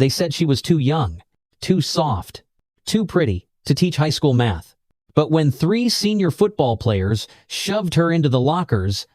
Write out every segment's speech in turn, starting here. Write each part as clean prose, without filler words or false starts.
They said she was too young, too soft, too pretty to teach high school math. But when 3 senior football players shoved her into the lockers,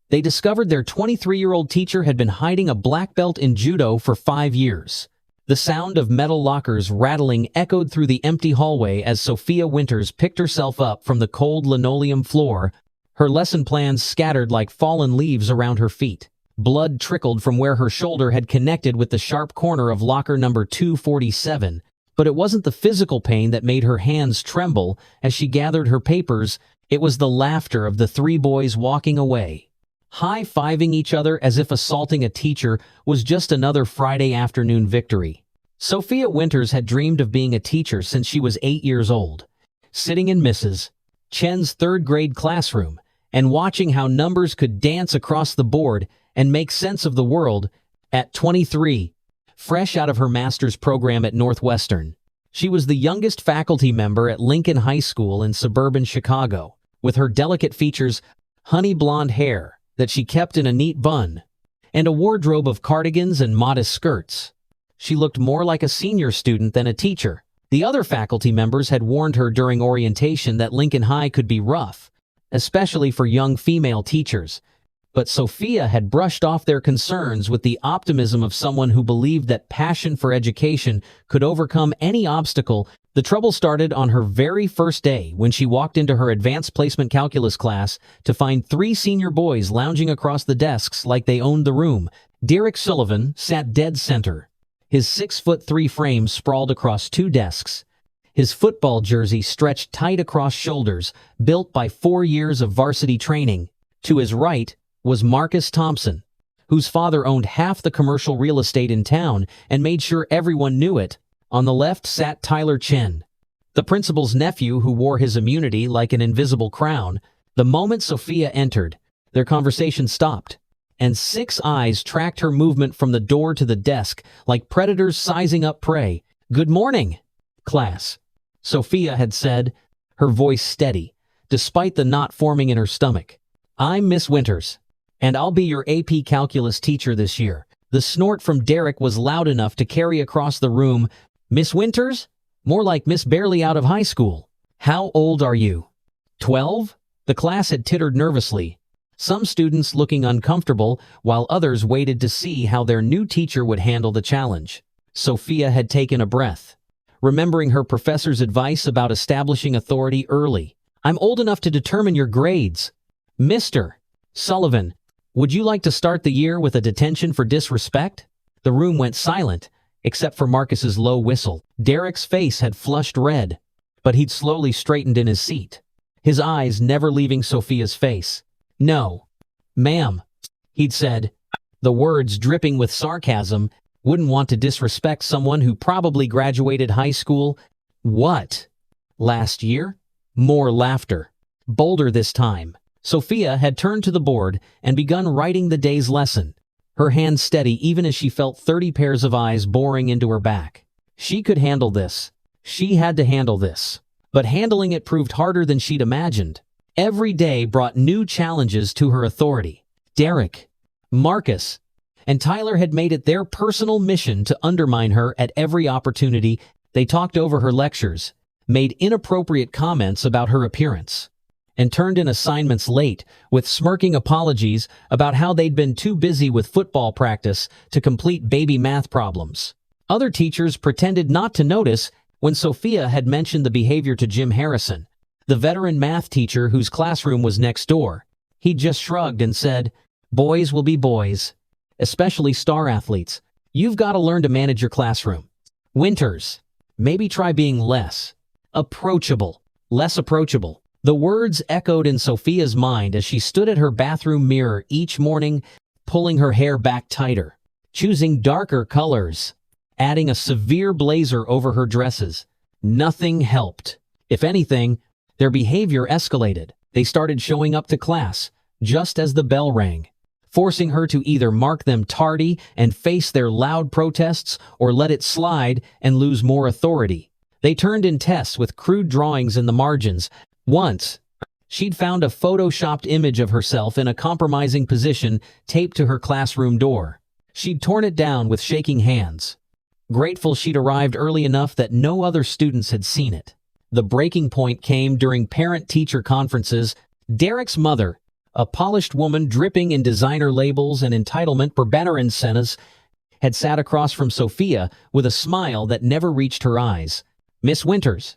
they discovered their 23-year-old teacher had been hiding a black belt in judo for 5 years. The sound of metal lockers rattling echoed through the empty hallway as Sophia Winters picked herself up from the cold linoleum floor, her lesson plans scattered like fallen leaves around her feet. Blood trickled from where her shoulder had connected with the sharp corner of locker number 247, but it wasn't the physical pain that made her hands tremble as she gathered her papers. It was the laughter of the 3 boys walking away, high-fiving each other as if assaulting a teacher was just another Friday afternoon victory. Sophia Winters had dreamed of being a teacher since she was 8 years old, sitting in Mrs. Chen's 3rd-grade classroom and watching how numbers could dance across the board and make sense of the world. At 23, fresh out of her master's program at Northwestern, she was the youngest faculty member at Lincoln High School in suburban Chicago, with her delicate features, honey blonde hair that she kept in a neat bun, and a wardrobe of cardigans and modest skirts. She looked more like a senior student than a teacher. The other faculty members had warned her during orientation that Lincoln High could be rough, especially for young female teachers. But Sophia had brushed off their concerns with the optimism of someone who believed that passion for education could overcome any obstacle. The trouble started on her very first day when she walked into her advanced placement calculus class to find 3 senior boys lounging across the desks like they owned the room. Derek Sullivan sat dead center, his 6'3" frame sprawled across 2 desks, his football jersey stretched tight across shoulders, built by 4 years of varsity training. To his right was Marcus Thompson, whose father owned half the commercial real estate in town and made sure everyone knew it. On the left sat Tyler Chen, the principal's nephew who wore his immunity like an invisible crown. The moment Sophia entered, their conversation stopped, and 6 eyes tracked her movement from the door to the desk like predators sizing up prey. "Good morning, class," Sophia had said, her voice steady, despite the knot forming in her stomach. "I'm Miss Winters, and I'll be your AP Calculus teacher this year." The snort from Derek was loud enough to carry across the room. "Miss Winters? More like Miss Barely out of high school. How old are you?" 12? The class had tittered nervously, some students looking uncomfortable while others waited to see how their new teacher would handle the challenge. Sophia had taken a breath, remembering her professor's advice about establishing authority early. "I'm old enough to determine your grades. Mr. Sullivan, would you like to start the year with a detention for disrespect?" The room went silent, except for Marcus's low whistle. Derek's face had flushed red, but he'd slowly straightened in his seat, his eyes never leaving Sophia's face. "No, ma'am," he'd said, the words dripping with sarcasm. "Wouldn't want to disrespect someone who probably graduated high school." "What? Last year?" More laughter, bolder this time. Sophia had turned to the board and begun writing the day's lesson, her hand steady even as she felt 30 pairs of eyes boring into her back. She could handle this. She had to handle this. But handling it proved harder than she'd imagined. Every day brought new challenges to her authority. Derek, Marcus, and Tyler had made it their personal mission to undermine her at every opportunity. They talked over her lectures, made inappropriate comments about her appearance, and turned in assignments late with smirking apologies about how they'd been too busy with football practice to complete baby math problems. Other teachers pretended not to notice when Sophia had mentioned the behavior to Jim Harrison, the veteran math teacher whose classroom was next door. He just shrugged and said, "Boys will be boys, especially star athletes. You've got to learn to manage your classroom. Winters, maybe try being less approachable." Less approachable. The words echoed in Sophia's mind as she stood at her bathroom mirror each morning, pulling her hair back tighter, choosing darker colors, adding a severe blazer over her dresses. Nothing helped. If anything, their behavior escalated. They started showing up to class just as the bell rang, forcing her to either mark them tardy and face their loud protests or let it slide and lose more authority. They turned in tests with crude drawings in the margins. Once, she'd found a photoshopped image of herself in a compromising position taped to her classroom door. She'd torn it down with shaking hands, grateful she'd arrived early enough that no other students had seen it. The breaking point came during parent-teacher conferences. Derek's mother, a polished woman dripping in designer labels and entitlement for better incentives, had sat across from Sophia with a smile that never reached her eyes. "Miss Winters,"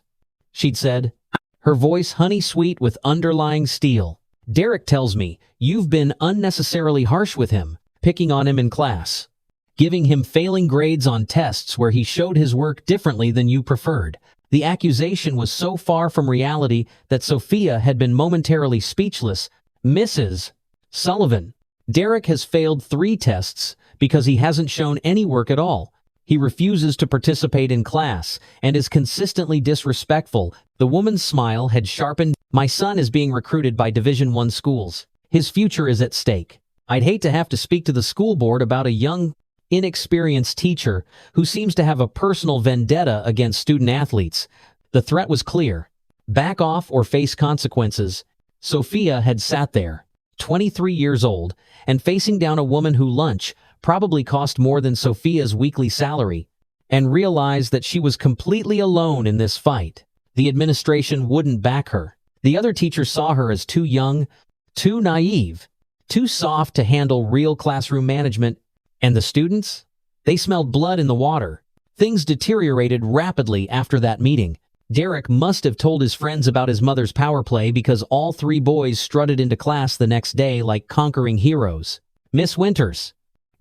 she'd said, her voice honey-sweet with underlying steel. "Derek tells me you've been unnecessarily harsh with him, picking on him in class, giving him failing grades on tests where he showed his work differently than you preferred." The accusation was so far from reality that Sophia had been momentarily speechless. "Mrs. Sullivan, Derek has failed 3 tests because he hasn't shown any work at all. He refuses to participate in class and is consistently disrespectful." The woman's smile had sharpened. "My son is being recruited by Division I schools. His future is at stake. I'd hate to have to speak to the school board about a young, inexperienced teacher who seems to have a personal vendetta against student-athletes." The threat was clear. Back off or face consequences. Sophia had sat there, 23 years old, and facing down a woman whose lunch probably cost more than Sophia's weekly salary, and realized that she was completely alone in this fight. The administration wouldn't back her. The other teachers saw her as too young, too naive, too soft to handle real classroom management. And the students? They smelled blood in the water. Things deteriorated rapidly after that meeting. Derek must have told his friends about his mother's power play because all 3 boys strutted into class the next day like conquering heroes. "Miss Winters,"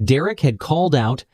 Derek had called out,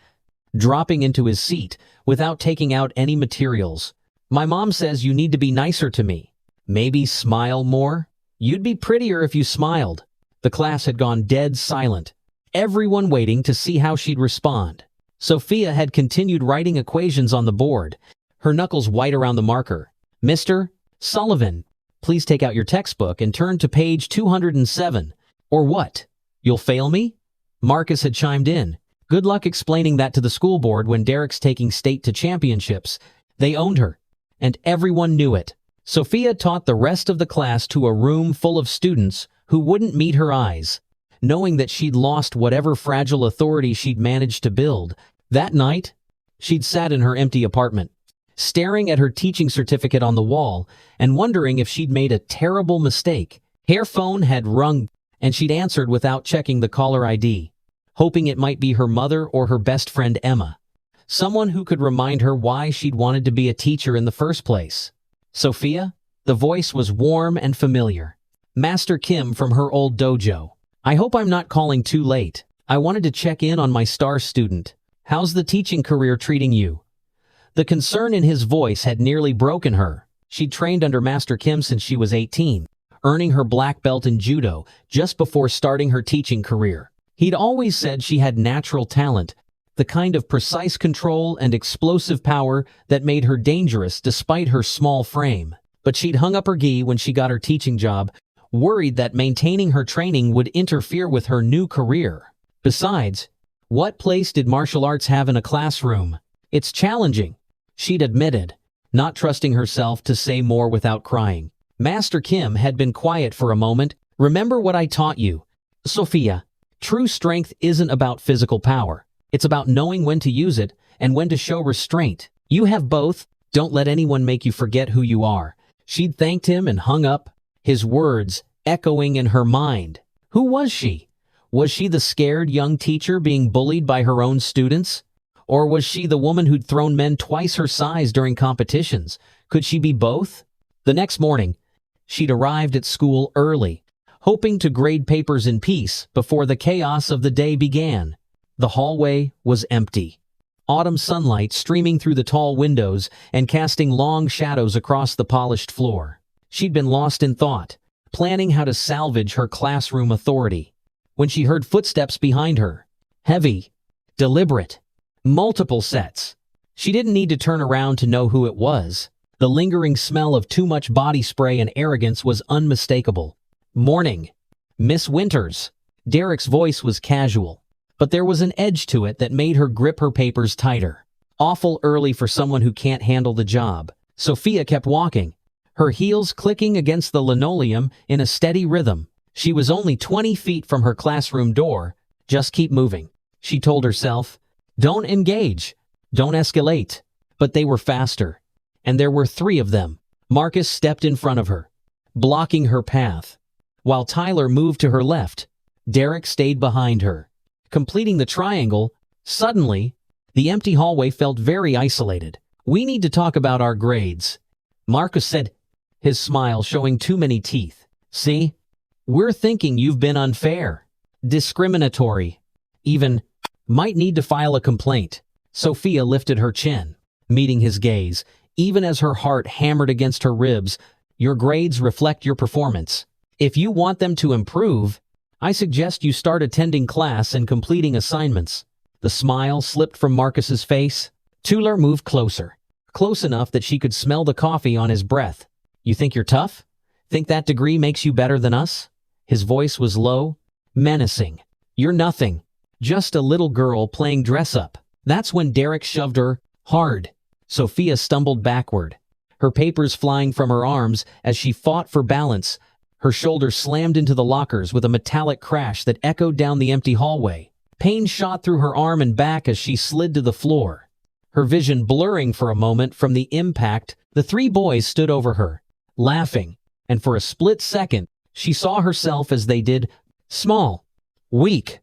dropping into his seat without taking out any materials. "My mom says you need to be nicer to me. Maybe smile more? You'd be prettier if you smiled." The class had gone dead silent, everyone waiting to see how she'd respond. Sophia had continued writing equations on the board, her knuckles white around the marker. "Mr. Sullivan, please take out your textbook and turn to page 207. "Or what? You'll fail me?" Marcus had chimed in. "Good luck explaining that to the school board when Derek's taking state to championships." They owned her, and everyone knew it. Sophia taught the rest of the class to a room full of students who wouldn't meet her eyes, knowing that she'd lost whatever fragile authority she'd managed to build. That night, she'd sat in her empty apartment, staring at her teaching certificate on the wall and wondering if she'd made a terrible mistake. Her phone had rung, and she'd answered without checking the caller ID, hoping it might be her mother or her best friend Emma, someone who could remind her why she'd wanted to be a teacher in the first place. "Sophia?" The voice was warm and familiar. Master Kim from her old dojo. "I hope I'm not calling too late. I wanted to check in on my star student. How's the teaching career treating you?" The concern in his voice had nearly broken her. She'd trained under Master Kim since she was 18, earning her black belt in Judo just before starting her teaching career. He'd always said she had natural talent, the kind of precise control and explosive power that made her dangerous despite her small frame. But she'd hung up her gi when she got her teaching job, worried that maintaining her training would interfere with her new career. Besides, what place did martial arts have in a classroom? "It's challenging," she'd admitted, not trusting herself to say more without crying. Master Kim had been quiet for a moment. "Remember what I taught you, Sophia. True strength isn't about physical power. It's about knowing when to use it and when to show restraint. You have both. Don't let anyone make you forget who you are." She'd thanked him and hung up, his words echoing in her mind. Who was she? Was she the scared young teacher being bullied by her own students? Or was she the woman who'd thrown men twice her size during competitions? Could she be both? The next morning, she'd arrived at school early, hoping to grade papers in peace before the chaos of the day began. The hallway was empty. Autumn sunlight streaming through the tall windows and casting long shadows across the polished floor. She'd been lost in thought, planning how to salvage her classroom authority, when she heard footsteps behind her. Heavy, deliberate, multiple sets. She didn't need to turn around to know who it was. The lingering smell of too much body spray and arrogance was unmistakable. "Morning, Miss Winters." Derek's voice was casual, but there was an edge to it that made her grip her papers tighter. Awful early for someone who can't handle the job. Sophia kept walking, her heels clicking against the linoleum in a steady rhythm. She was only 20 feet from her classroom door. Just keep moving, she told herself. Don't engage. Don't escalate. But they were faster. And there were 3 of them. Marcus stepped in front of her, blocking her path. While Tyler moved to her left, Derek stayed behind her. Completing the triangle, suddenly, the empty hallway felt very isolated. We need to talk about our grades, Marcus said, his smile showing too many teeth. See? We're thinking you've been unfair, discriminatory, even might need to file a complaint. Sophia lifted her chin, meeting his gaze, even as her heart hammered against her ribs. Your grades reflect your performance. If you want them to improve, I suggest you start attending class and completing assignments. The smile slipped from Marcus's face. Tuller moved closer, close enough that she could smell the coffee on his breath. You think you're tough? Think that degree makes you better than us? His voice was low, menacing. You're nothing. Just a little girl playing dress-up. That's when Derek shoved her hard. Sophia stumbled backward, her papers flying from her arms as she fought for balance. Her shoulder slammed into the lockers with a metallic crash that echoed down the empty hallway. Pain shot through her arm and back as she slid to the floor, her vision blurring for a moment from the impact. The 3 boys stood over her, laughing, and for a split second, she saw herself as they did, small, weak,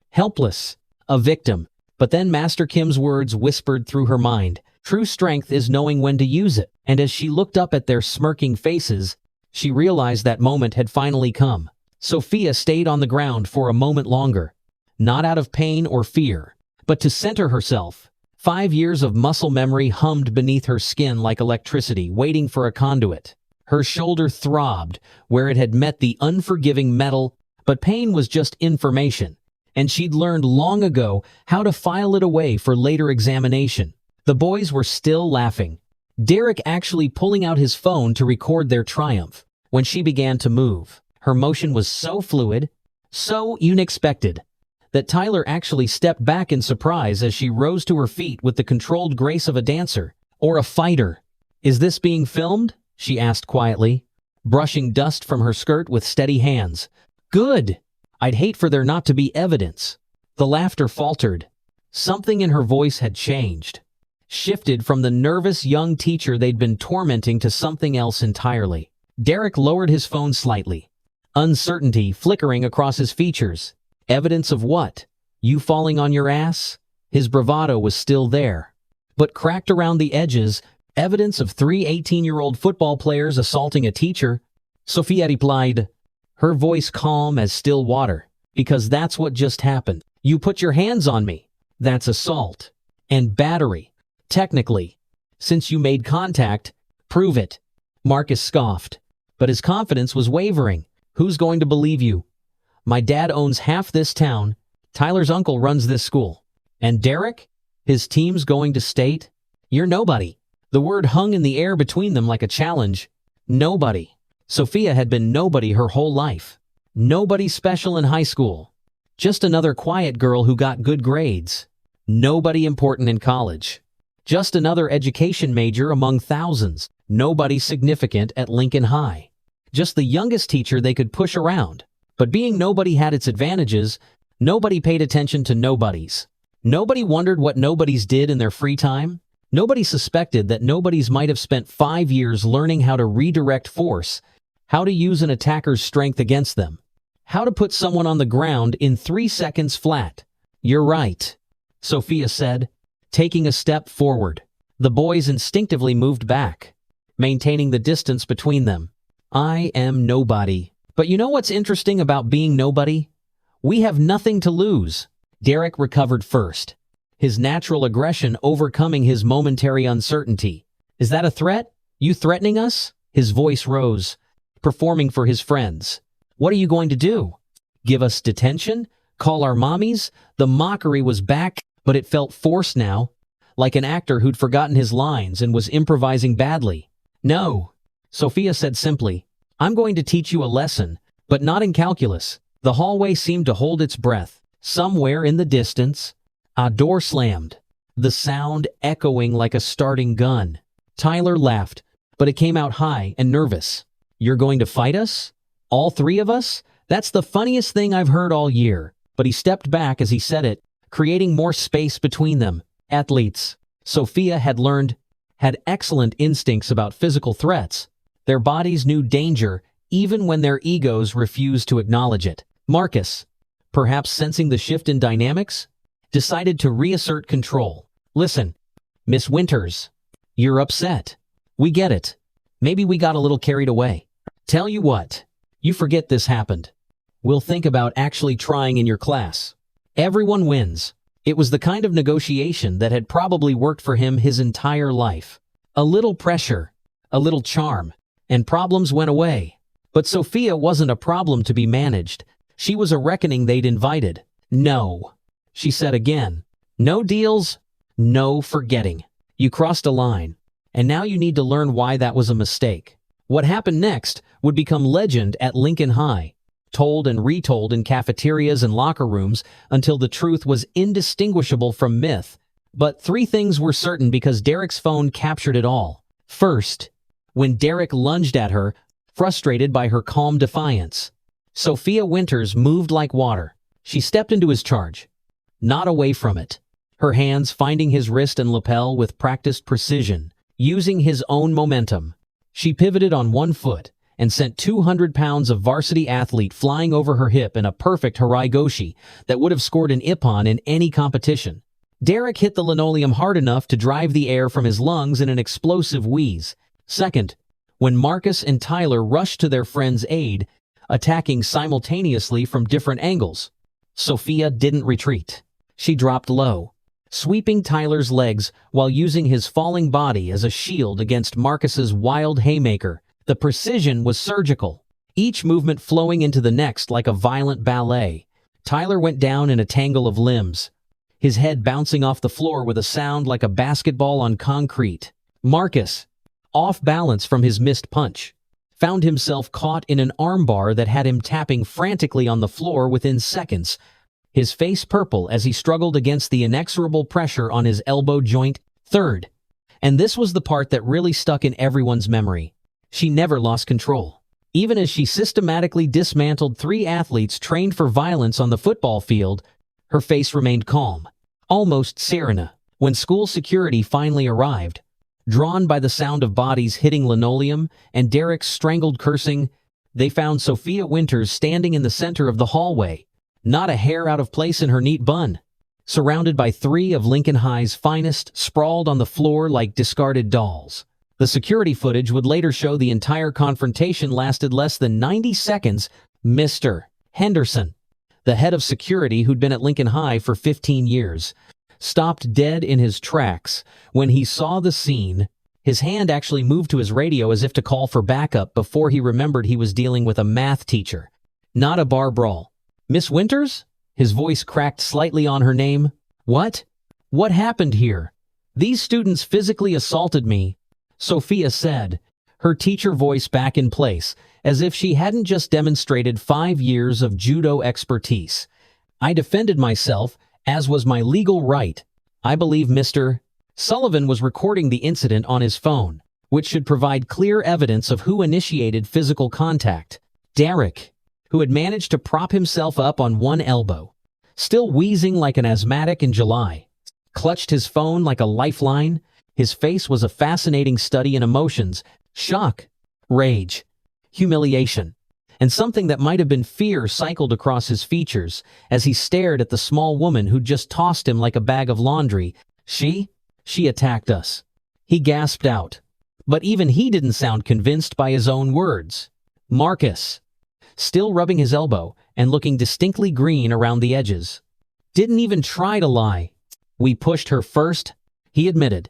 helpless, a victim. But then Master Kim's words whispered through her mind. True strength is knowing when to use it. And as she looked up at their smirking faces, she realized that moment had finally come. Sophia stayed on the ground for a moment longer, not out of pain or fear, but to center herself. 5 years of muscle memory hummed beneath her skin like electricity waiting for a conduit. Her shoulder throbbed where it had met the unforgiving metal, but pain was just information, and she'd learned long ago how to file it away for later examination. The boys were still laughing, Derek actually pulling out his phone to record their triumph. When she began to move, her motion was so fluid, so unexpected, that Tyler actually stepped back in surprise as she rose to her feet with the controlled grace of a dancer or a fighter. Is this being filmed? She asked quietly, brushing dust from her skirt with steady hands. Good! I'd hate for there not to be evidence. The laughter faltered. Something in her voice had changed, shifted from the nervous young teacher they'd been tormenting to something else entirely. Derek lowered his phone slightly, uncertainty flickering across his features. Evidence of what? You falling on your ass? His bravado was still there, but cracked around the edges. Evidence of 3 18-year-old football players assaulting a teacher. Sophia replied, her voice calm as still water. Because that's what just happened. You put your hands on me. That's assault. And battery. Technically. Since you made contact, prove it. Marcus scoffed, but his confidence was wavering. Who's going to believe you? My dad owns half this town. Tyler's uncle runs this school. And Derek? His team's going to state? You're nobody. The word hung in the air between them like a challenge. Nobody. Sophia had been nobody her whole life. Nobody special in high school. Just another quiet girl who got good grades. Nobody important in college. Just another education major among thousands. Nobody significant at Lincoln High. Just the youngest teacher they could push around. But being nobody had its advantages. Nobody paid attention to nobodies. Nobody wondered what nobodies did in their free time. Nobody suspected that nobodies might have spent 5 years learning how to redirect force, how to use an attacker's strength against them, how to put someone on the ground in 3 seconds flat. You're right, Sophia said, taking a step forward. The boys instinctively moved back, maintaining the distance between them. I am nobody. But you know what's interesting about being nobody? We have nothing to lose. Derek recovered first, his natural aggression overcoming his momentary uncertainty. Is that a threat? You threatening us? His voice rose, performing for his friends. What are you going to do? Give us detention? Call our mommies? The mockery was back, but it felt forced now, like an actor who'd forgotten his lines and was improvising badly. No, Sophia said simply. I'm going to teach you a lesson, but not in calculus. The hallway seemed to hold its breath. Somewhere in the distance, a door slammed, the sound echoing like a starting gun. Tyler laughed, but it came out high and nervous. You're going to fight us? All 3 of us? That's the funniest thing I've heard all year. But he stepped back as he said it, creating more space between them. Athletes. Sophia had excellent instincts about physical threats. Their bodies knew danger even when their egos refused to acknowledge it. Marcus, perhaps sensing the shift in dynamics, decided to reassert control. Listen, Miss Winters, you're upset. We get it. Maybe we got a little carried away. Tell you what, you forget this happened. We'll think about actually trying in your class. Everyone wins. It was the kind of negotiation that had probably worked for him his entire life. A little pressure, a little charm, and problems went away. But Sophia wasn't a problem to be managed. She was a reckoning they'd invited. No, she said again. No deals, no forgetting. You crossed a line, and now you need to learn why that was a mistake. What happened next would become legend at Lincoln High, told and retold in cafeterias and locker rooms until the truth was indistinguishable from myth. But three things were certain because Derek's phone captured it all. First, when Derek lunged at her, frustrated by her calm defiance, Sophia Winters moved like water. She stepped into his charge, not away from it, her hands finding his wrist and lapel with practiced precision. Using his own momentum, she pivoted on one foot and sent 200 pounds of varsity athlete flying over her hip in a perfect Harai Goshi that would have scored an ippon in any competition. Derek hit the linoleum hard enough to drive the air from his lungs in an explosive wheeze. Second, when Marcus and Tyler rushed to their friend's aid, attacking simultaneously from different angles, Sophia didn't retreat. She dropped low, sweeping Tyler's legs while using his falling body as a shield against Marcus's wild haymaker. The precision was surgical, each movement flowing into the next like a violent ballet. Tyler went down in a tangle of limbs, his head bouncing off the floor with a sound like a basketball on concrete. Marcus, off balance from his missed punch, found himself caught in an armbar that had him tapping frantically on the floor within seconds, his face purple as he struggled against the inexorable pressure on his elbow joint. Third, and this was the part that really stuck in everyone's memory, she never lost control. Even as she systematically dismantled three athletes trained for violence on the football field, her face remained calm, almost serene. When school security finally arrived, drawn by the sound of bodies hitting linoleum and Derek's strangled cursing, they found Sophia Winters standing in the center of the hallway, not a hair out of place in her neat bun, surrounded by three of Lincoln High's finest, sprawled on the floor like discarded dolls. The security footage would later show the entire confrontation lasted less than 90 seconds. Mr. Henderson, the head of security who'd been at Lincoln High for 15 years, stopped dead in his tracks when he saw the scene. His hand actually moved to his radio as if to call for backup before he remembered he was dealing with a math teacher, not a bar brawl. Miss Winters? His voice cracked slightly on her name. What? What happened here? These students physically assaulted me, Sophia said, her teacher voice back in place, as if she hadn't just demonstrated 5 years of judo expertise. I defended myself, as was my legal right. I believe Mr. Sullivan was recording the incident on his phone, which should provide clear evidence of who initiated physical contact. Derek, who had managed to prop himself up on one elbow, still wheezing like an asthmatic in July, clutched his phone like a lifeline. His face was a fascinating study in emotions: shock, rage, humiliation, and something that might have been fear cycled across his features as he stared at the small woman who'd just tossed him like a bag of laundry. She attacked us, he gasped out. But even he didn't sound convinced by his own words. Marcus, still rubbing his elbow and looking distinctly green around the edges, didn't even try to lie. We pushed her first, he admitted,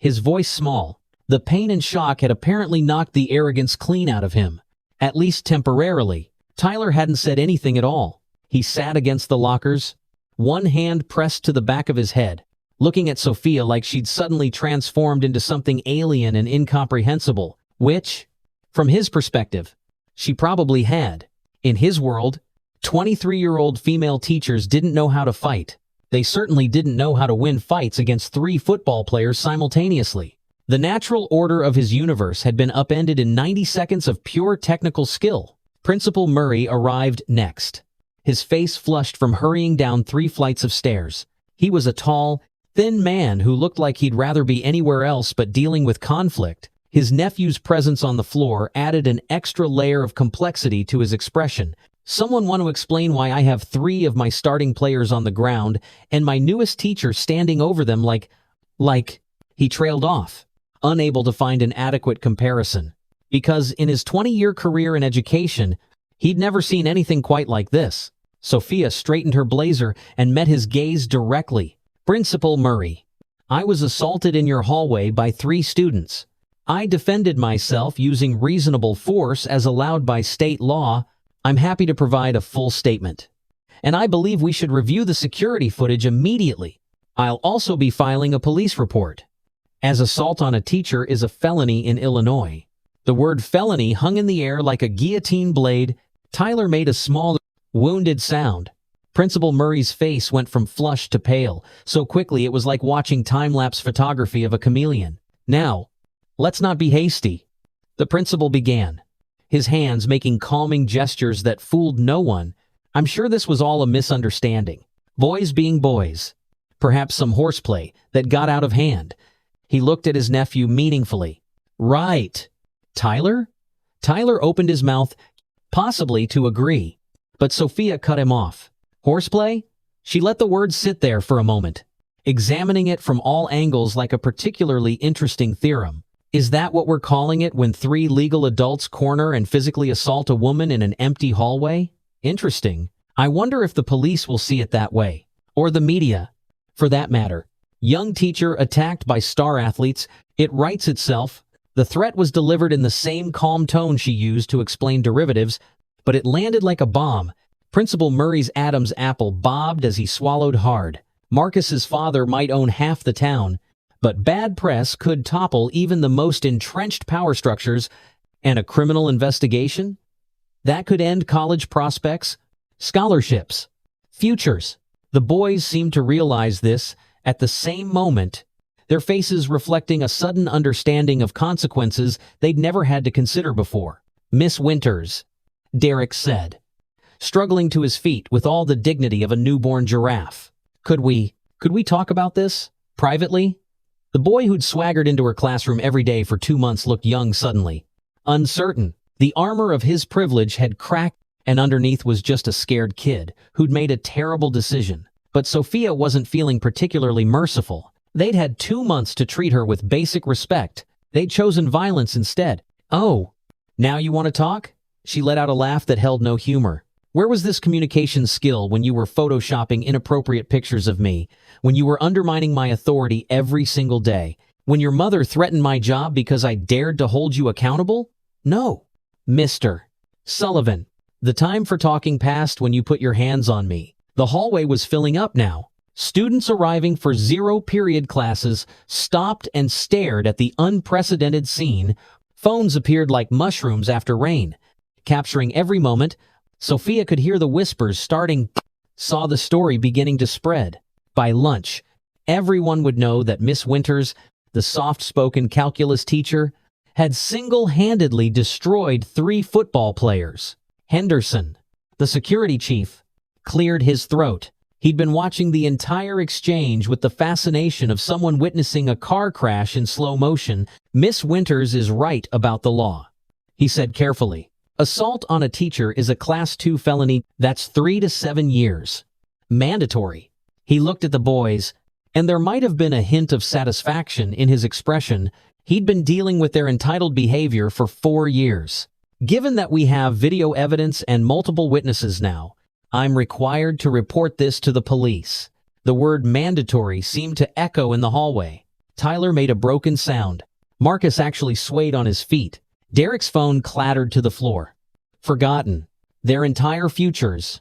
his voice small. The pain and shock had apparently knocked the arrogance clean out of him, at least temporarily. Tyler hadn't said anything at all. He sat against the lockers, one hand pressed to the back of his head, looking at Sophia like she'd suddenly transformed into something alien and incomprehensible, which, from his perspective, she probably had. In his world, 23-year-old female teachers didn't know how to fight. They certainly didn't know how to win fights against 3 football players simultaneously. The natural order of his universe had been upended in 90 seconds of pure technical skill. Principal Murray arrived next, his face flushed from hurrying down 3 flights of stairs. He was a tall, thin man who looked like he'd rather be anywhere else but dealing with conflict. His nephew's presence on the floor added an extra layer of complexity to his expression. "Someone want to explain why I have 3 of my starting players on the ground and my newest teacher standing over them like... He trailed off, unable to find an adequate comparison. Because in his 20-year career in education, he'd never seen anything quite like this. Sophia straightened her blazer and met his gaze directly. "Principal Murray, I was assaulted in your hallway by 3 students. I defended myself using reasonable force as allowed by state law. I'm happy to provide a full statement. And I believe we should review the security footage immediately. I'll also be filing a police report, as assault on a teacher is a felony in Illinois." The word felony hung in the air like a guillotine blade. Tyler made a small, wounded sound. Principal Murray's face went from flushed to pale, so quickly it was like watching time-lapse photography of a chameleon. "Now, let's not be hasty," the principal began, his hands making calming gestures that fooled no one. "I'm sure this was all a misunderstanding. Boys being boys. Perhaps some horseplay that got out of hand." He looked at his nephew meaningfully. "Right. Tyler?" Tyler opened his mouth, possibly to agree, but Sophia cut him off. "Horseplay?" She let the word sit there for a moment, examining it from all angles like a particularly interesting theorem. "Is that what we're calling it when 3 legal adults corner and physically assault a woman in an empty hallway? Interesting. I wonder if the police will see it that way. Or the media, for that matter. Young teacher attacked by star athletes. It writes itself." The threat was delivered in the same calm tone she used to explain derivatives, but it landed like a bomb. Principal Murray's Adam's apple bobbed as he swallowed hard. Marcus's father might own half the town, but bad press could topple even the most entrenched power structures. And a criminal investigation? That could end college prospects, scholarships, futures. The boys seemed to realize this at the same moment, their faces reflecting a sudden understanding of consequences they'd never had to consider before. "Miss Winters," Derek said, struggling to his feet with all the dignity of a newborn giraffe. Could we talk about this? Privately?" The boy who'd swaggered into her classroom every day for 2 months looked young suddenly. Uncertain. The armor of his privilege had cracked, and underneath was just a scared kid who'd made a terrible decision. But Sophia wasn't feeling particularly merciful. They'd had 2 months to treat her with basic respect. They'd chosen violence instead. "Oh, now you want to talk?" She let out a laugh that held no humor. "Where was this communication skill when you were photoshopping inappropriate pictures of me, when you were undermining my authority every single day, when your mother threatened my job because I dared to hold you accountable? No. Mr. Sullivan, the time for talking passed when you put your hands on me." The hallway was filling up now. Students arriving for 0-period classes stopped and stared at the unprecedented scene. Phones appeared like mushrooms after rain, capturing every moment. Sophia could hear the whispers starting, saw the story beginning to spread. By lunch, everyone would know that Miss Winters, the soft-spoken calculus teacher, had single-handedly destroyed 3 football players. Henderson, the security chief, cleared his throat. He'd been watching the entire exchange with the fascination of someone witnessing a car crash in slow motion. "Miss Winters is right about the law," he said carefully. "Assault on a teacher is a Class 2 felony. That's 3 to 7 years. Mandatory." He looked at the boys, and there might have been a hint of satisfaction in his expression. He'd been dealing with their entitled behavior for 4 years. "Given that we have video evidence and multiple witnesses now, I'm required to report this to the police." The word mandatory seemed to echo in the hallway. Tyler made a broken sound. Marcus actually swayed on his feet. Derek's phone clattered to the floor. Forgotten. Their entire futures.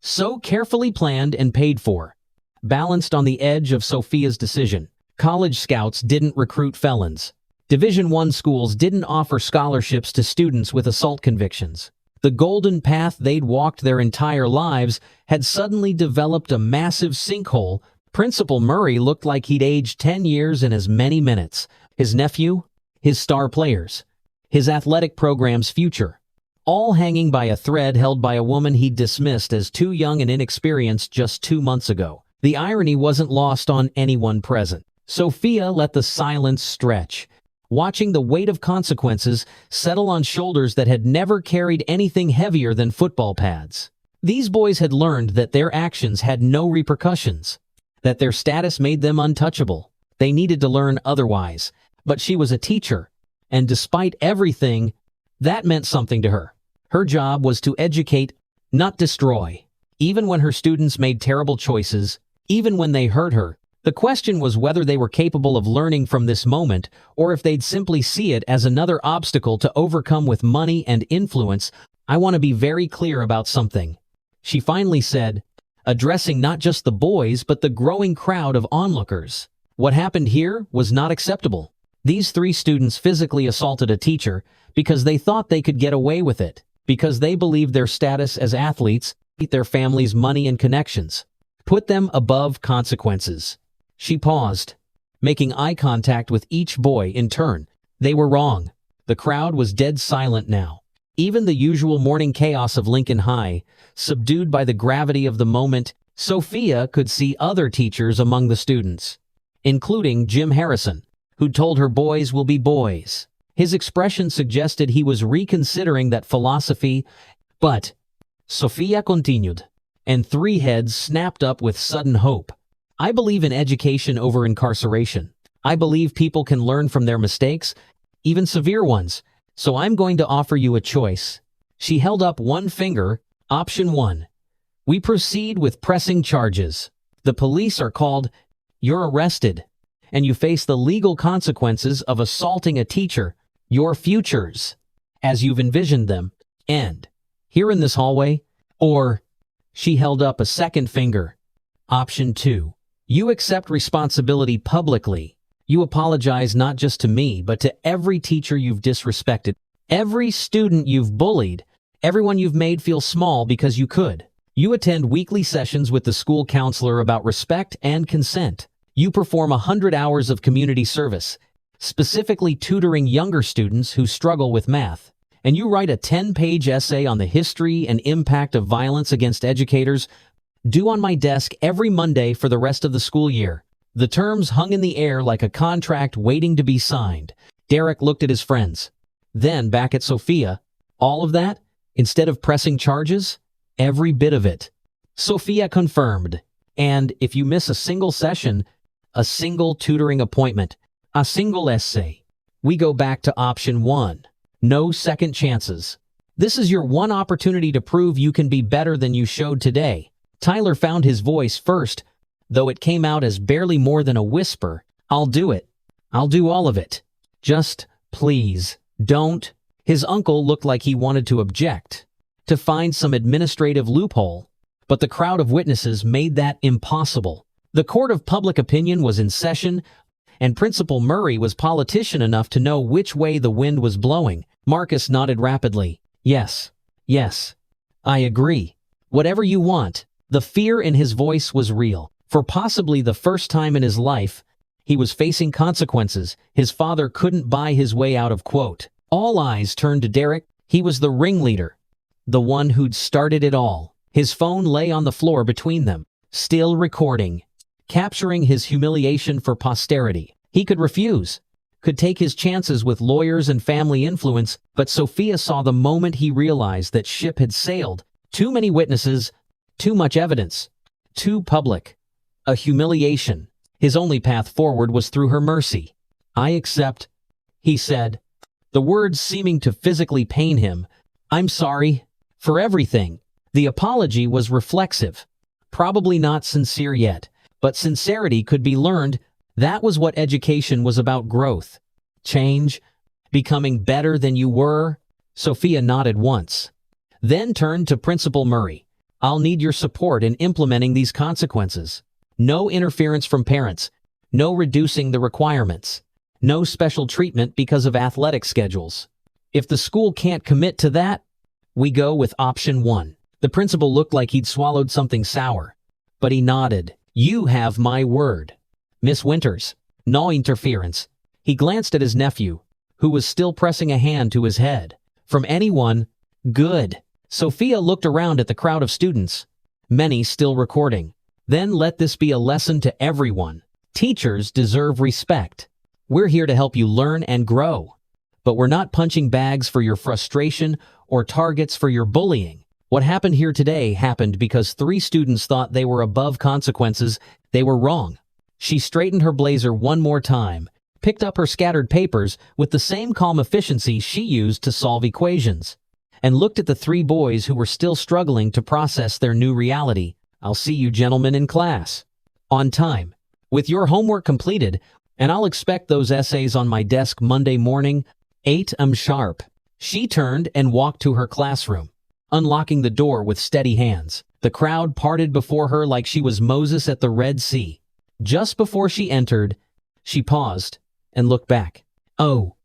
So carefully planned and paid for. Balanced on the edge of Sophia's decision. College scouts didn't recruit felons. Division I schools didn't offer scholarships to students with assault convictions. The golden path they'd walked their entire lives had suddenly developed a massive sinkhole. Principal Murray looked like he'd aged 10 years in as many minutes. His nephew, his star players, his athletic program's future, all hanging by a thread held by a woman he'd dismissed as too young and inexperienced just 2 months ago. The irony wasn't lost on anyone present. Sophia let the silence stretch, watching the weight of consequences settle on shoulders that had never carried anything heavier than football pads. These boys had learned that their actions had no repercussions, that their status made them untouchable. They needed to learn otherwise, but she was a teacher, and despite everything, that meant something to her. Her job was to educate, not destroy. Even when her students made terrible choices, even when they hurt her, the question was whether they were capable of learning from this moment or if they'd simply see it as another obstacle to overcome with money and influence. "I want to be very clear about something," she finally said, addressing not just the boys but the growing crowd of onlookers. What happened here was not acceptable. These 3 students physically assaulted a teacher because they thought they could get away with it, because they believed their status as athletes, their family's money and connections, put them above consequences. She paused, making eye contact with each boy in turn. They were wrong. The crowd was dead silent now. Even the usual morning chaos of Lincoln High, subdued by the gravity of the moment, Sophia could see other teachers among the students, including Jim Harrison, who told her boys will be boys. His expression suggested he was reconsidering that philosophy, but Sophia continued, and 3 heads snapped up with sudden hope. "I believe in education over incarceration. I believe people can learn from their mistakes, even severe ones, so I'm going to offer you a choice." She held up one finger. Option 1. We proceed with pressing charges. The police are called, you're arrested, and you face the legal consequences of assaulting a teacher. Your futures, as you've envisioned them, end here in this hallway. Or, she held up a second finger. Option 2. You accept responsibility publicly. You apologize not just to me, but to every teacher you've disrespected, every student you've bullied, everyone you've made feel small because you could. You attend weekly sessions with the school counselor about respect and consent. You perform 100 hours of community service, specifically tutoring younger students who struggle with math. And you write a 10-page essay on the history and impact of violence against educators, due on my desk every Monday for the rest of the school year. The terms hung in the air like a contract waiting to be signed. Derek looked at his friends, then back at Sophia. All of that, instead of pressing charges? Every bit of it. Sophia confirmed. And if you miss a single session, a single tutoring appointment, a single essay, we go back to option 1. No second chances. This is your one opportunity to prove you can be better than you showed today. Tyler found his voice first, though it came out as barely more than a whisper. I'll do it. I'll do all of it. Just, please, don't. His uncle looked like he wanted to object, to find some administrative loophole, but the crowd of witnesses made that impossible. The court of public opinion was in session, and Principal Murray was politician enough to know which way the wind was blowing. Marcus nodded rapidly. Yes, I agree. Whatever you want. The fear in his voice was real. For possibly the first time in his life, he was facing consequences his father couldn't buy his way out of. Quote. All eyes turned to Derek. He was the ringleader, the one who'd started it all. His phone lay on the floor between them, still recording, capturing his humiliation for posterity. He could refuse, could take his chances with lawyers and family influence, but Sophia saw the moment he realized that ship had sailed. Too many witnesses, too much evidence, too public. A humiliation. His only path forward was through her mercy. I accept, he said, the words seeming to physically pain him. I'm sorry for everything. The apology was reflexive, probably not sincere yet, but sincerity could be learned. That was what education was about: growth, change, becoming better than you were. Sophia nodded once, then turned to Principal Murray. I'll need your support in implementing these consequences. No interference from parents, no reducing the requirements, no special treatment because of athletic schedules. If the school can't commit to that, we go with option 1. The principal looked like he'd swallowed something sour, but he nodded. You have my word. Miss Winters, no interference. He glanced at his nephew, who was still pressing a hand to his head. From anyone? Good. Sophia looked around at the crowd of students, many still recording. Then let this be a lesson to everyone. Teachers deserve respect. We're here to help you learn and grow. But we're not punching bags for your frustration or targets for your bullying. What happened here today happened because 3 students thought they were above consequences. They were wrong. She straightened her blazer one more time, picked up her scattered papers with the same calm efficiency she used to solve equations, and looked at the 3 boys who were still struggling to process their new reality. I'll see you gentlemen in class. On time. With your homework completed, and I'll expect those essays on my desk Monday morning, 8 am sharp. She turned and walked to her classroom, unlocking the door with steady hands. The crowd parted before her like she was Moses at the Red Sea. Just before she entered, she paused and looked back. Oh,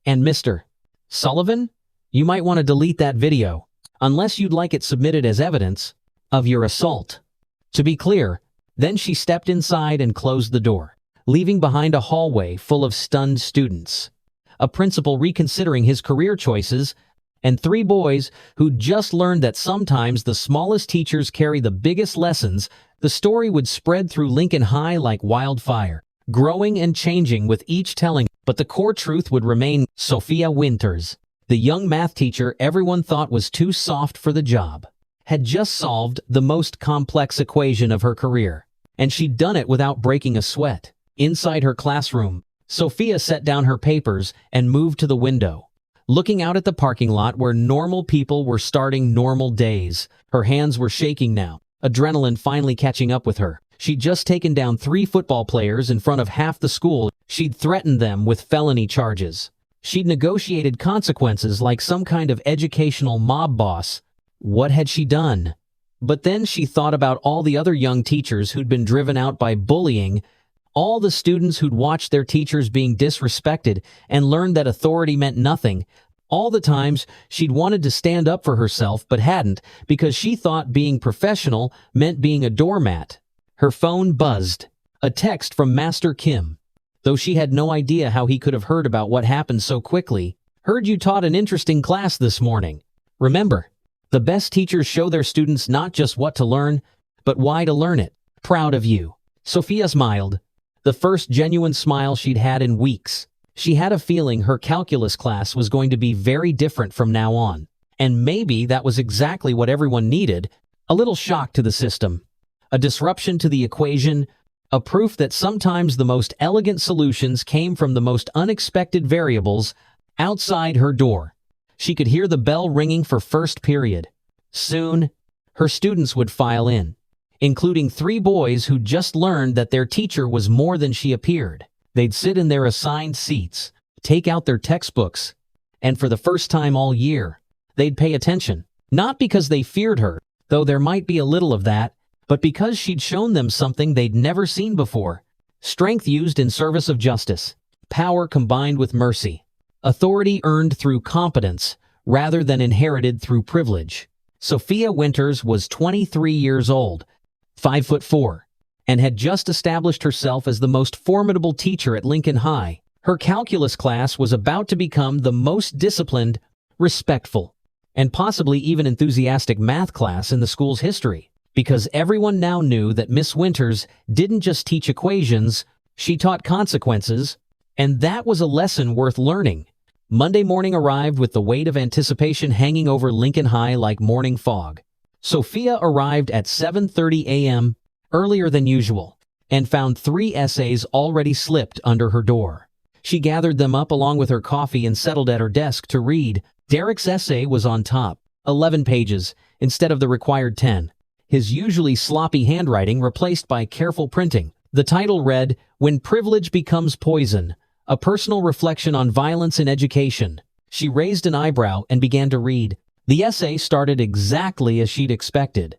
and Mr. Sullivan, you might want to delete that video, unless you'd like it submitted as evidence of your assault. To be clear, then she stepped inside and closed the door, leaving behind a hallway full of stunned students, a principal reconsidering his career choices, and 3 boys who'd just learned that sometimes the smallest teachers carry the biggest lessons. The story would spread through Lincoln High like wildfire, growing and changing with each telling, but the core truth would remain. Sophia Winters, the young math teacher everyone thought was too soft for the job, had just solved the most complex equation of her career, and she'd done it without breaking a sweat. Inside her classroom, Sophia set down her papers and moved to the window, looking out at the parking lot where normal people were starting normal days. Her hands were shaking now, adrenaline finally catching up with her. She'd just taken down 3 football players in front of half the school. She'd threatened them with felony charges. She'd negotiated consequences like some kind of educational mob boss. What had she done? But then she thought about all the other young teachers who'd been driven out by bullying, all the students who'd watched their teachers being disrespected and learned that authority meant nothing, all the times she'd wanted to stand up for herself but hadn't because she thought being professional meant being a doormat. Her phone buzzed. A text from Master Kim. Though she had no idea how he could have heard about what happened so quickly. Heard you taught an interesting class this morning. Remember, the best teachers show their students not just what to learn, but why to learn it. Proud of you. Sophia smiled. The first genuine smile she'd had in weeks. She had a feeling her calculus class was going to be very different from now on. And maybe that was exactly what everyone needed. A little shock to the system. A disruption to the equation. A proof that sometimes the most elegant solutions came from the most unexpected variables. Outside her door, she could hear the bell ringing for first period. Soon, her students would file in, including 3 boys who just learned that their teacher was more than she appeared. They'd sit in their assigned seats, take out their textbooks, and for the first time all year, they'd pay attention. Not because they feared her, though there might be a little of that, but because she'd shown them something they'd never seen before. Strength used in service of justice. Power combined with mercy. Authority earned through competence, rather than inherited through privilege. Sophia Winters was 23 years old, 5'4", and had just established herself as the most formidable teacher at Lincoln High. Her calculus class was about to become the most disciplined, respectful, and possibly even enthusiastic math class in the school's history, because everyone now knew that Miss Winters didn't just teach equations, she taught consequences, and that was a lesson worth learning. Monday morning arrived with the weight of anticipation hanging over Lincoln High like morning fog. Sophia arrived at 7:30 a.m., earlier than usual, and found 3 essays already slipped under her door. She gathered them up along with her coffee and settled at her desk to read. Derek's essay was on top, 11 pages, instead of the required 10. His usually sloppy handwriting replaced by careful printing. The title read, "When Privilege Becomes Poison, a Personal Reflection on Violence in Education." She raised an eyebrow and began to read. The essay started exactly as she'd expected.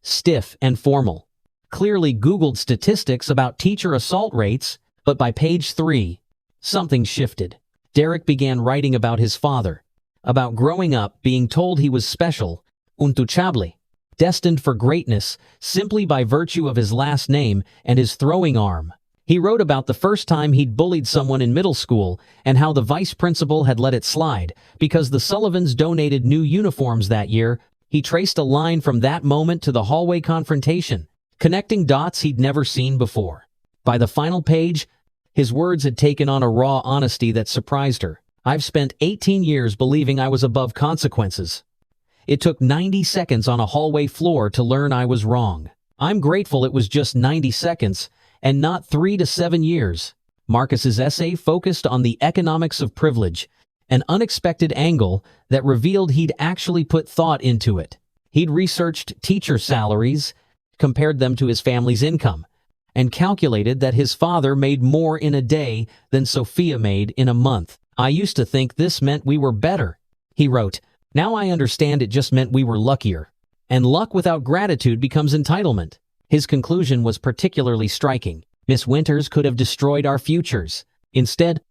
Stiff and formal. Clearly Googled statistics about teacher assault rates, but by page 3, something shifted. Derek began writing about his father, about growing up being told he was special, untouchable, destined for greatness simply by virtue of his last name and his throwing arm. He wrote about the first time he'd bullied someone in middle school and how the vice principal had let it slide because the Sullivans donated new uniforms that year. He traced a line from that moment to the hallway confrontation. connecting dots he'd never seen before. By the final page, his words had taken on a raw honesty that surprised her. "I've spent 18 years believing I was above consequences. It took 90 seconds on a hallway floor to learn I was wrong. I'm grateful it was just 90 seconds and not 3 to 7 years." Marcus's essay focused on the economics of privilege, an unexpected angle that revealed he'd actually put thought into it. He'd researched teacher salaries, compared them to his family's income, and calculated that his father made more in a day than Sophia made in a month. "I used to think this meant we were better," he wrote. "Now I understand it just meant we were luckier. And luck without gratitude becomes entitlement." His conclusion was particularly striking. Miss Winters could have destroyed our futures. Instead,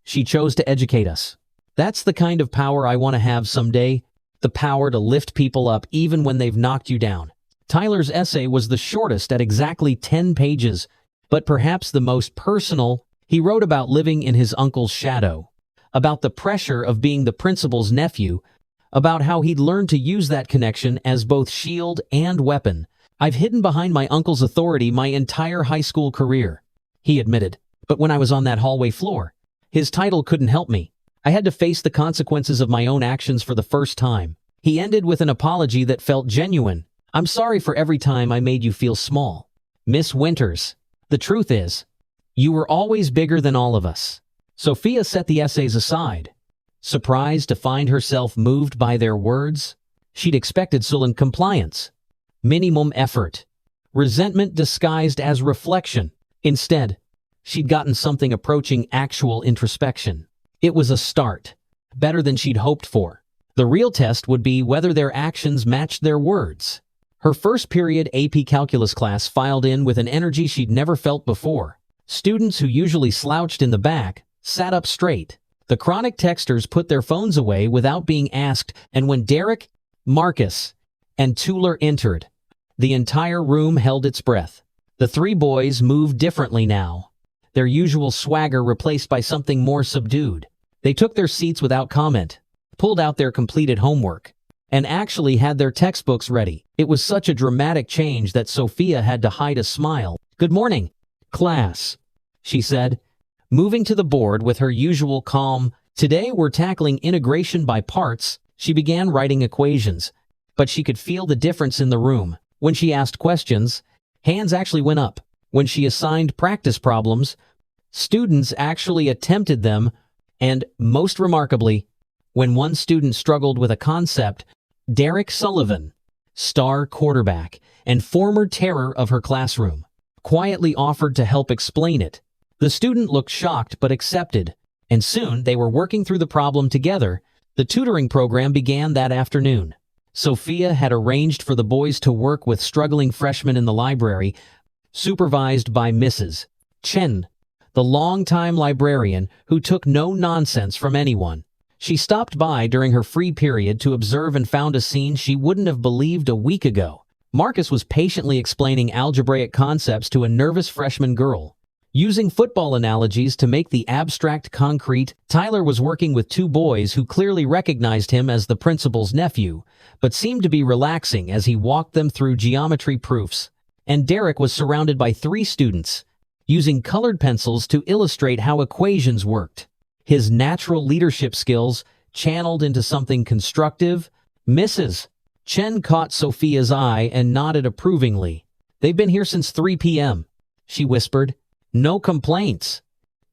she chose to educate us. That's the kind of power I want to have someday, the power to lift people up even when they've knocked you down. Tyler's essay was the shortest at exactly 10 pages, but perhaps the most personal. He wrote about living in his uncle's shadow, about the pressure of being the principal's nephew, about how he'd learned to use that connection as both shield and weapon. "I've hidden behind my uncle's authority my entire high school career," he admitted. "But when I was on that hallway floor, his title couldn't help me. I had to face the consequences of my own actions for the first time." He ended with an apology that felt genuine. "I'm sorry for every time I made you feel small. Miss Winters, the truth is, you were always bigger than all of us." Sophia set the essays aside, surprised to find herself moved by their words. She'd expected sullen compliance, minimum effort, resentment disguised as reflection. Instead, she'd gotten something approaching actual introspection. It was a start, better than she'd hoped for. The real test would be whether their actions matched their words. Her first period AP Calculus class filed in with an energy she'd never felt before. Students who usually slouched in the back sat up straight. The chronic texters put their phones away without being asked, and when Derek, Marcus, and Tuller entered, the entire room held its breath. The three boys moved differently now, their usual swagger replaced by something more subdued. They took their seats without comment, pulled out their completed homework, and actually had their textbooks ready. It was such a dramatic change that Sophia had to hide a smile. "Good morning, class," she said, moving to the board with her usual calm. "Today we're tackling integration by parts." She began writing equations, but she could feel the difference in the room. When she asked questions, hands actually went up. When she assigned practice problems, students actually attempted them, and, most remarkably, when one student struggled with a concept, Derek Sullivan, star quarterback and former terror of her classroom, quietly offered to help explain it. The student looked shocked but accepted, and soon they were working through the problem together. The tutoring program began that afternoon. Sophia had arranged for the boys to work with struggling freshmen in the library, supervised by Mrs. Chen, the longtime librarian who took no nonsense from anyone. She stopped by during her free period to observe and found a scene she wouldn't have believed a week ago. Marcus was patiently explaining algebraic concepts to a nervous freshman girl. Using football analogies to make the abstract concrete, Tyler was working with two boys who clearly recognized him as the principal's nephew, but seemed to be relaxing as he walked them through geometry proofs. And Derek was surrounded by three students, using colored pencils to illustrate how equations worked. His natural leadership skills channeled into something constructive. Mrs. Chen caught Sophia's eye and nodded approvingly. "They've been here since 3 p.m., she whispered. "No complaints.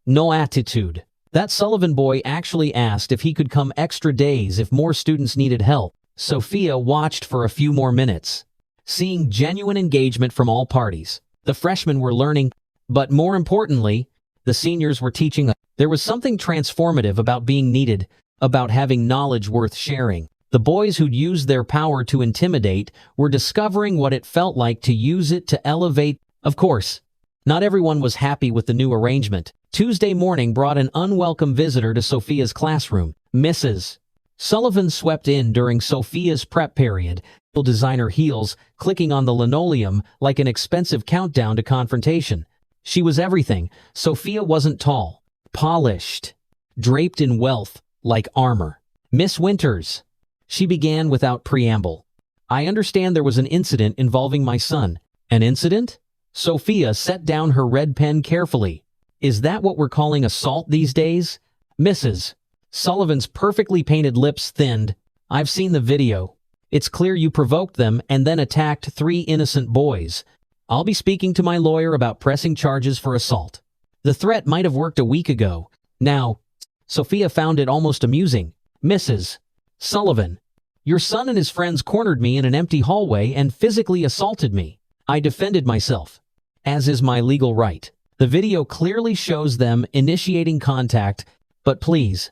No attitude." That Sullivan boy actually asked if he could come extra days if more students needed help. Sophia watched for a few more minutes, seeing genuine engagement from all parties. The freshmen were learning, but more importantly, the seniors were teaching. There was something transformative about being needed, about having knowledge worth sharing. The boys who'd used their power to intimidate were discovering what it felt like to use it to elevate. Of course, not everyone was happy with the new arrangement. Tuesday morning brought an unwelcome visitor to Sophia's classroom. Mrs. Sullivan swept in during Sophia's prep period, designer heels clicking on the linoleum like an expensive countdown to confrontation. She was everything. Sophia wasn't tall, polished, draped in wealth like armor. "Miss Winters," she began without preamble, "I understand there was an incident involving my son." An incident? Sophia set down her red pen carefully. Is that what we're calling assault these days? Mrs. Sullivan's perfectly painted lips thinned. I've seen the video. It's clear you provoked them and then attacked 3 innocent boys. I'll be speaking to my lawyer about pressing charges for assault. The threat might have worked a week ago. Now, Sophia found it almost amusing. Mrs. Sullivan, your son and his friends cornered me in an empty hallway and physically assaulted me. I defended myself, as is my legal right. The video clearly shows them initiating contact, but please,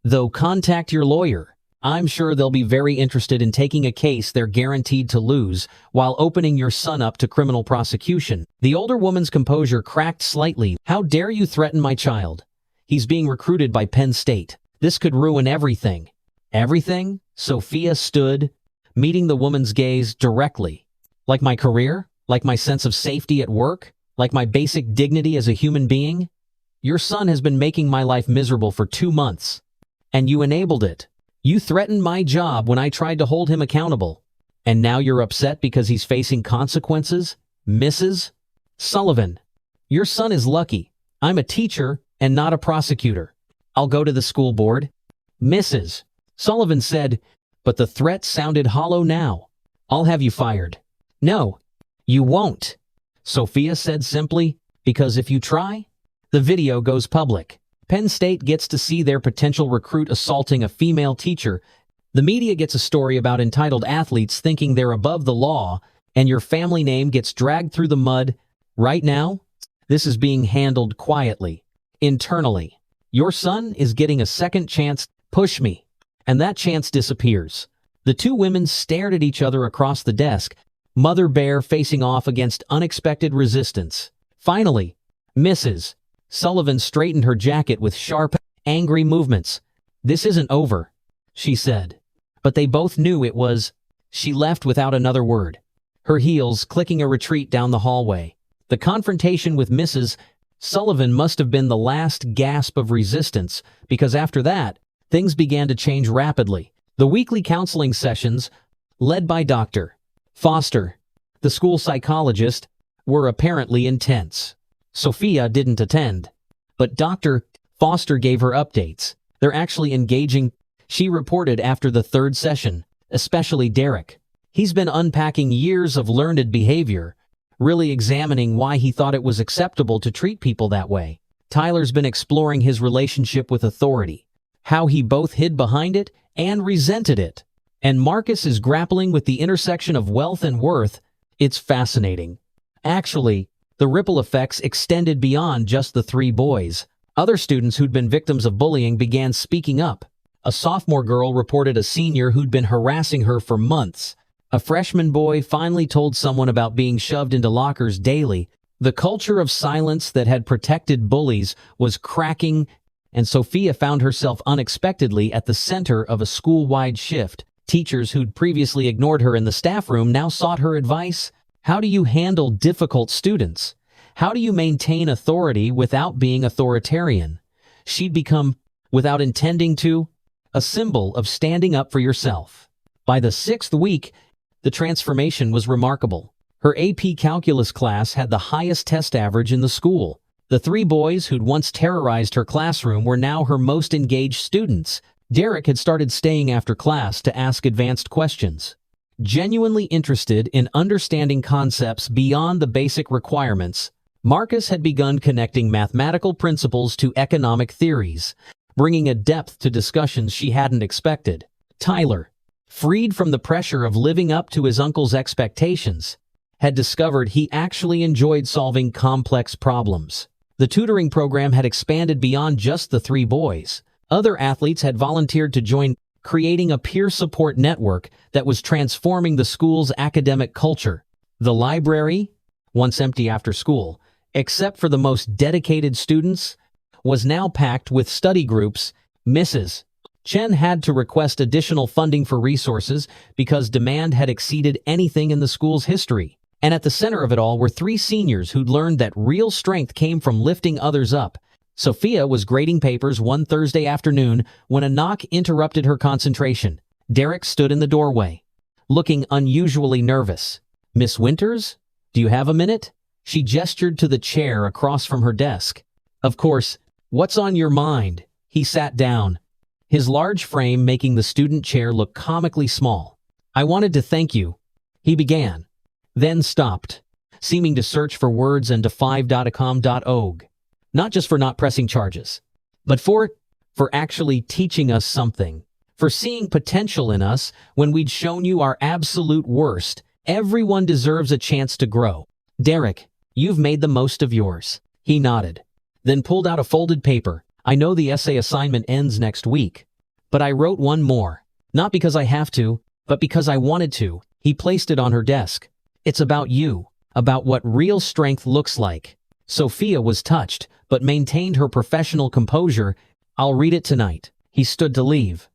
though, contact your lawyer. I'm sure they'll be very interested in taking a case they're guaranteed to lose while opening your son up to criminal prosecution. The older woman's composure cracked slightly. How dare you threaten my child? He's being recruited by Penn State. This could ruin everything. Everything? Sophia stood, meeting the woman's gaze directly. Like my career? Like my sense of safety at work? Like my basic dignity as a human being? Your son has been making my life miserable for 2 months. And you enabled it. You threatened my job when I tried to hold him accountable. And now you're upset because he's facing consequences? Mrs. Sullivan, your son is lucky. I'm a teacher and not a prosecutor. I'll go to the school board. Mrs. Sullivan said, but the threat sounded hollow now. I'll have you fired. No, you won't, Sophia said simply, because if you try, the video goes public. Penn State gets to see their potential recruit assaulting a female teacher. The media gets a story about entitled athletes thinking they're above the law, and your family name gets dragged through the mud. Right now, this is being handled quietly, internally. Your son is getting a second chance. Push me. And that chance disappears. The 2 women stared at each other across the desk, Mother Bear facing off against unexpected resistance. Finally, Mrs. Sullivan straightened her jacket with sharp, angry movements. This isn't over, she said. But they both knew it was. She left without another word, her heels clicking a retreat down the hallway. The confrontation with Mrs. Sullivan must have been the last gasp of resistance, because after that, things began to change rapidly. The weekly counseling sessions, led by Dr. Foster, the school psychologist, were apparently intense. Sophia didn't attend, but Dr. Foster gave her updates. They're actually engaging, she reported after the 3rd session, especially Derek. He's been unpacking years of learned behavior, really examining why he thought it was acceptable to treat people that way. Tyler's been exploring his relationship with authority, how he both hid behind it and resented it. And Marcus is grappling with the intersection of wealth and worth. It's fascinating. Actually, the ripple effects extended beyond just the 3 boys. Other students who'd been victims of bullying began speaking up. A sophomore girl reported a senior who'd been harassing her for months. A freshman boy finally told someone about being shoved into lockers daily. The culture of silence that had protected bullies was cracking, and Sophia found herself unexpectedly at the center of a school-wide shift. Teachers who'd previously ignored her in the staff room now sought her advice. How do you handle difficult students? How do you maintain authority without being authoritarian? She'd become, without intending to, a symbol of standing up for yourself. By the 6th week, the transformation was remarkable. Her AP Calculus class had the highest test average in the school. The 3 boys who'd once terrorized her classroom were now her most engaged students. Derek had started staying after class to ask advanced questions. Genuinely interested in understanding concepts beyond the basic requirements, Marcus had begun connecting mathematical principles to economic theories, bringing a depth to discussions she hadn't expected. Tyler, freed from the pressure of living up to his uncle's expectations, had discovered he actually enjoyed solving complex problems. The tutoring program had expanded beyond just the 3 boys. Other athletes had volunteered to join, creating a peer support network that was transforming the school's academic culture. The library, once empty after school, except for the most dedicated students, was now packed with study groups. Mrs. Chen had to request additional funding for resources because demand had exceeded anything in the school's history. And at the center of it all were 3 seniors who'd learned that real strength came from lifting others up. Sophia was grading papers one Thursday afternoon when a knock interrupted her concentration. Derek stood in the doorway, looking unusually nervous. "Miss Winters?" Do you have a minute? She gestured to the chair across from her desk. Of course. What's on your mind? He sat down, his large frame making the student chair look comically small. I wanted to thank you, he began, then stopped, seeming to search for words and defive.com.og. Not just for not pressing charges, but for actually teaching us something, for seeing potential in us when we'd shown you our absolute worst. Everyone deserves a chance to grow. Derek, you've made the most of yours. He nodded, then pulled out a folded paper. I know the essay assignment ends next week, but I wrote one more. Not because I have to, but because I wanted to. He placed it on her desk. It's about you, about what real strength looks like. Sophia was touched, but maintained her professional composure. I'll read it tonight. He stood to leave,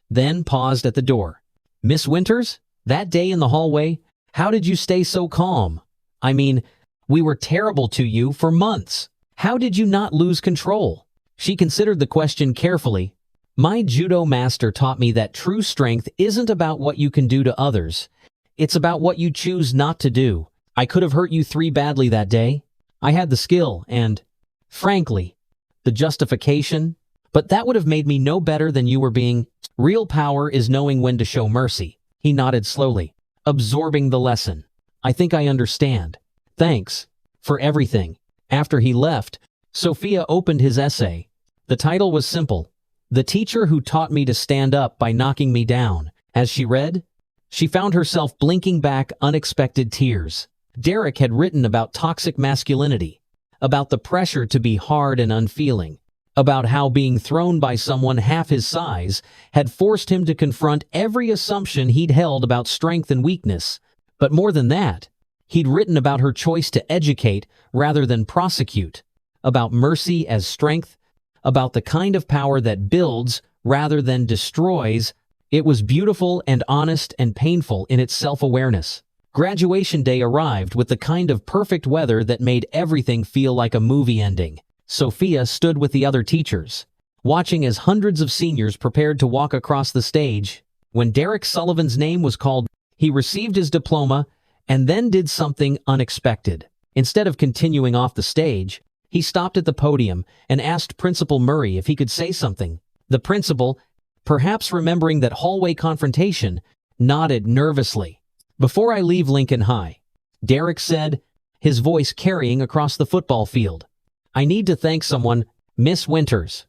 then paused at the door. Miss Winters, that day in the hallway, how did you stay so calm? I mean, we were terrible to you for months. How did you not lose control? She considered the question carefully. My judo master taught me that true strength isn't about what you can do to others. It's about what you choose not to do. I could have hurt you three badly that day. I had the skill and, frankly, the justification, but that would have made me no better than you were being. Real power is knowing when to show mercy. He nodded slowly, absorbing the lesson. I think I understand. Thanks for everything. After he left, Sophia opened his essay. The title was simple, The Teacher Who Taught Me to Stand Up by Knocking Me Down. As she read, she found herself blinking back unexpected tears. Derek had written about toxic masculinity, about the pressure to be hard and unfeeling, about how being thrown by someone half his size had forced him to confront every assumption he'd held about strength and weakness. But more than that, he'd written about her choice to educate rather than prosecute, about mercy as strength, about the kind of power that builds rather than destroys. It was beautiful and honest and painful in its self-awareness. Graduation day arrived with the kind of perfect weather that made everything feel like a movie ending. Sophia stood with the other teachers, watching as hundreds of seniors prepared to walk across the stage. When Derek Sullivan's name was called, he received his diploma and then did something unexpected. Instead of continuing off the stage, he stopped at the podium and asked Principal Murray if he could say something. The principal, perhaps remembering that hallway confrontation, nodded nervously. Before I leave Lincoln High, Derek said, his voice carrying across the football field, I need to thank someone. Miss Winters,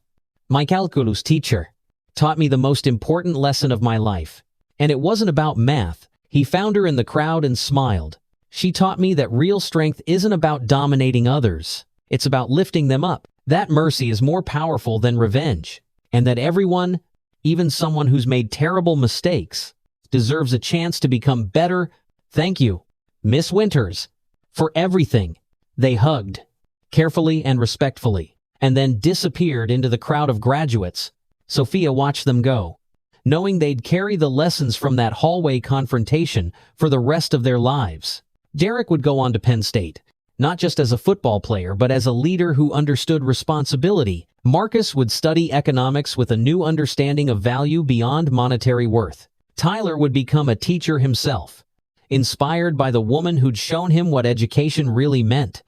my calculus teacher, taught me the most important lesson of my life. And it wasn't about math. He found her in the crowd and smiled. She taught me that real strength isn't about dominating others. It's about lifting them up. That mercy is more powerful than revenge. And that everyone, even someone who's made terrible mistakes, deserves a chance to become better. Thank you, Miss Winters, for everything. They hugged, carefully and respectfully, and then disappeared into the crowd of graduates. Sophia watched them go, knowing they'd carry the lessons from that hallway confrontation for the rest of their lives. Derek would go on to Penn State, not just as a football player, but as a leader who understood responsibility. Marcus would study economics with a new understanding of value beyond monetary worth. Tyler would become a teacher himself, inspired by the woman who'd shown him what education really meant.